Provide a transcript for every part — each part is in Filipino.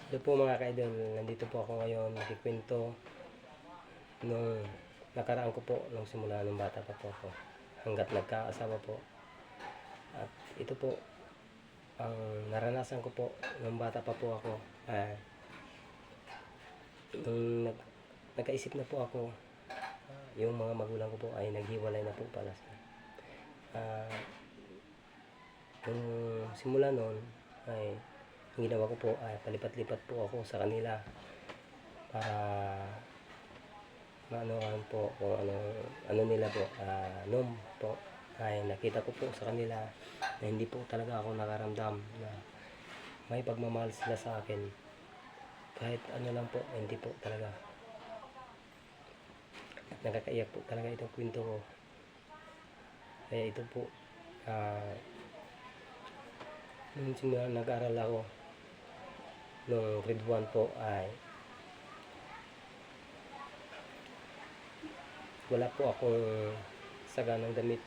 Hello po mga ka-idol, nandito po ako ngayon magkikwento nung nakaraan ko po nung simula nung bata pa po ako hanggat nagkaasawa po. At ito po ang naranasan ko po nung bata pa po ako. Nung nagkaisip na po ako, yung mga magulang ko po ay naghiwalay na po pala sa nung simula noon ay ang ginawa ko po ay palipat-lipat po ako sa kanila para maanohan po kung ano nila po. Noon po ay nakita ko po sa kanila na hindi po talaga ako nakaramdam na may pagmamahal sila sa akin. Kahit ano lang po, hindi po talaga. At nakakaiyak po talaga itong kwento ko. Kaya ito po, nung simula nag-aral ako nung grade 1 po ay wala po akong saganang damit.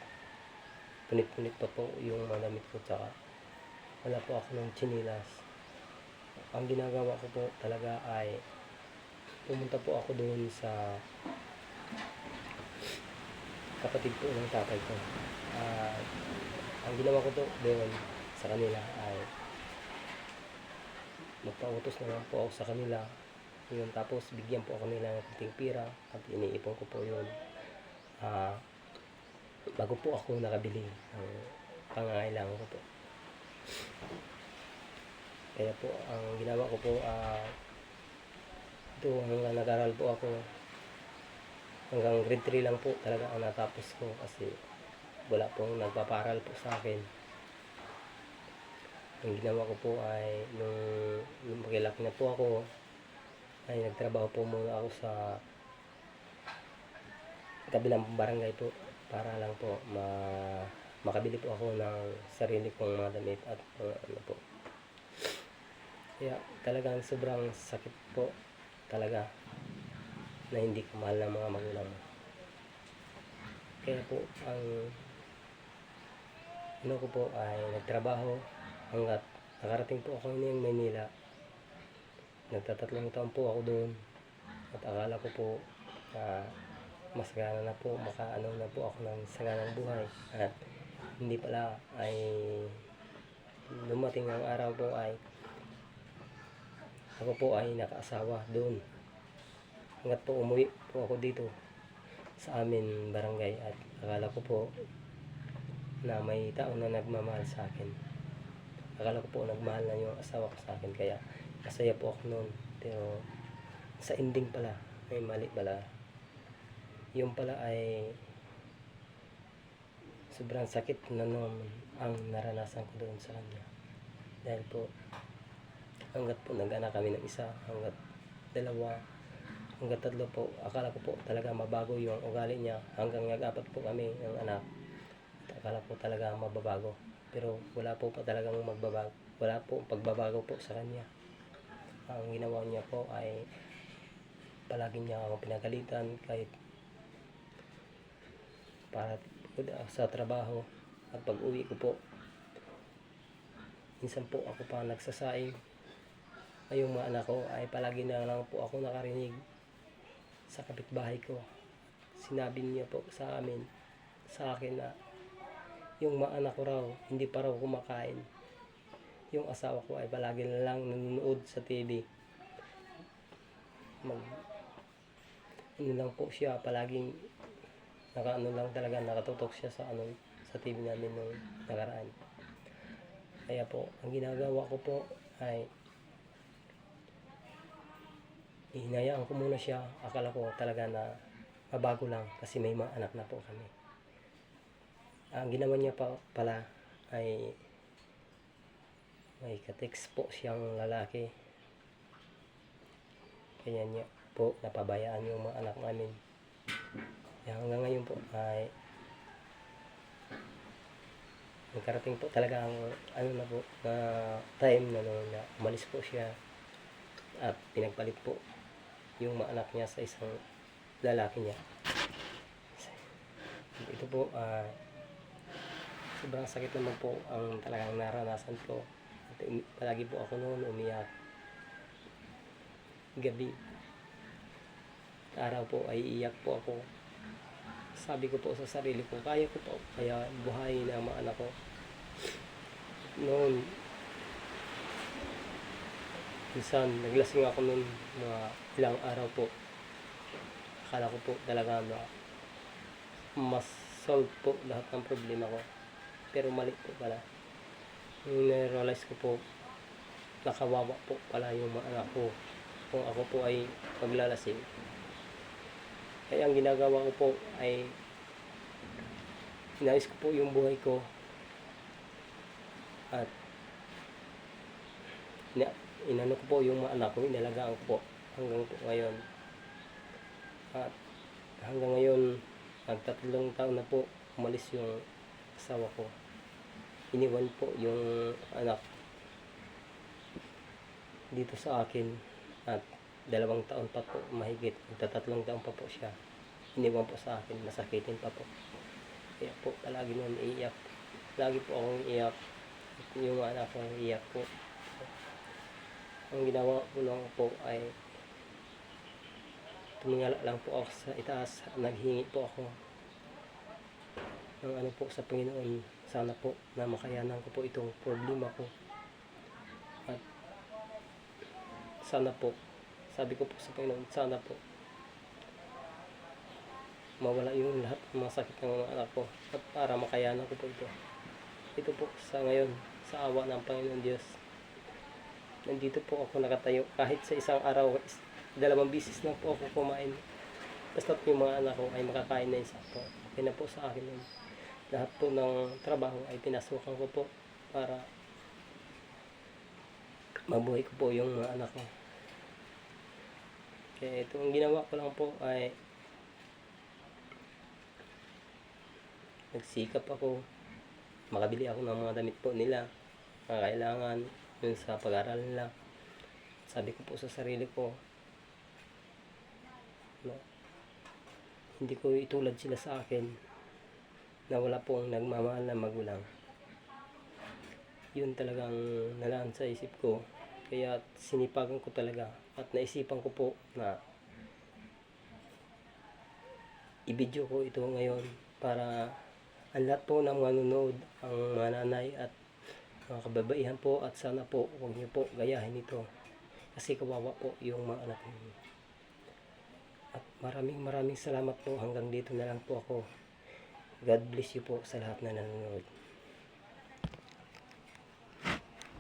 Punit-punit pa po yung mga damit ko, tsaka wala po ako ng chinilas. Ang ginagawa ko po talaga ay pumunta po ako doon sa kapatid po ng tatay ko. Ang ginawa ko po doon sa kanila ay magpautos na lang po ako sa kanila yun, tapos bigyan po ako nila ng kunting pira at iniipon ko po yun bago po ako nakabili ng pangangailangan ko po. Kaya po ang ginawa ko po, ito hanggang nag-aral po ako hanggang grade 3 lang po talaga ang natapos ko kasi wala pong nagpaparal po sa akin. Ang ginawa ko po ay nung makilaki na po ako ay nagtrabaho po muna ako sa kabilang barangay po para lang po makabili po ako ng sarili kong mga damit at ano po. Kaya talagang sobrang sakit po talaga na hindi ka mahal ng mga magulang mo. Kaya po ang ano ko po ay nagtrabaho hanggat nakarating po ako ng Maynila. Nagtatatlong taon po ako doon at akala ko po masagana na po, makaano na po ako ng saganang buhay. At hindi pala, ay dumating ang araw po ay ako po ay nakaasawa doon. Hanggat po umuwi po ako dito sa amin barangay at akala ko po na may tao na nagmamahal sa akin. Akala ko po nagmahal na yung asawa ko sa akin, kaya masaya po ako noon. Pero sa ending pala ay mali pala. Yung pala ay sobrang sakit na noon ang naranasan ko doon sa kanya. Dahil po hanggat po nag-anak kami ng isa, hanggat dalawa, hanggat tatlo po, akala ko po talaga mabago yung ugali niya. Hanggang nag-apat po kami ng anak, akala po talaga mababago. Pero wala po talagang magbabago. Wala po pagbabago po sa kanya. Ang ginawa niya po ay palagi niya ako pinagalitan kahit para sa trabaho. At pag uwi ko po, minsan po ako pa nagsasaing. Ay yung mga anak ko ay palagi na lang po ako nakarinig sa kapitbahay ko. Sinabi niya po sa akin na yung mga anak ko raw hindi pa raw kumakain. Yung asawa ko ay palagi na lang nanonood sa TV. Ano lang po siya, palaging nakaano lang talaga, nakatutok siya sa TV namin nung nakaraan. Kaya po ang ginagawa ko po ay hinayaan ko muna siya. Akala ko talaga na mabago lang kasi may mga anak na po kami. Ang ginawa niya pala ay may ka-text po siyang lalaki. Kaya niya po napabayaan yung mga anak namin. Kaya hanggang ngayon po ay nagkarating po talaga ang na po na time na umalis po siya at pinagpalit po yung mga anak niya sa isang lalaki niya. Ito po sobrang sakit naman po ang talagang naranasan ko. At palagi po ako noon umiyak gabi, araw po ay iyak po ako. Sabi ko po sa sarili ko, kaya ko po, kaya buhayin ang mga anak ko. Noon, minsan naglasing ako noon mga ilang araw po. Akala ko po talaga na mas solve po lahat ng problema ko. Pero mali po pala. Yung na-realize ko po, nakawawa po pala yung mga anak ko kung ako po ay maglalasing. Kaya ang ginagawa ko po ay inayos ko po yung buhay ko at inano ko po yung mga anak ko, inalagaan ko po hanggang po ngayon. At hanggang ngayon, magtatlong taon na po umalis yung asawa ko. Iniwan po yung anak dito sa akin at 2 taon pa po mahigit, magtatatlong taon pa po siya. Iniwan po sa akin, masakitin pa po. Kaya po palagi noon iiyak. Lagi po akong iiyak. Yung anak ko iiyak po. Ang ginawa ko lang po ay tumingala lang po ako sa itaas. Naghingi po ako ng ano po sa Panginoon. Sana po na makayanan ko po itong problema ko. At sana po, sabi ko po sa Panginoon, sana po mawala yung lahat ng mga sakit ng mga anak ko at para makayanan ko po ito. Ito po sa ngayon, sa awa ng Panginoon Diyos. Nandito po ako nakatayo kahit sa isang araw, 2 bisis na po ako kumain. Basta yung mga anak ko ay makakain na isa po. Okay na po sa akin yun. Lahat po ng trabaho ay pinasukan ko po para mabuhay ko po yung mga anak ko. Kaya ito ang ginawa ko lang po ay nagsikap ako, makabili ako ng mga damit po nila, mga kailangan yun sa pag-aaral nila. Sabi ko po sa sarili ko na hindi ko itulad sila sa akin na wala pong nagmamahal na magulang. Yun talagang nalaan sa isip ko, kaya sinipagan ko talaga at naisipan ko po na i-video ko ito ngayon para ang lahat po ng manonood, ang mga nanay at mga kababaihan po, at sana po huwag niyo po gayahin ito kasi kawawa po yung mga anak niyo. At maraming salamat po, hanggang dito na lang po ako. God bless you po sa lahat na nanonood.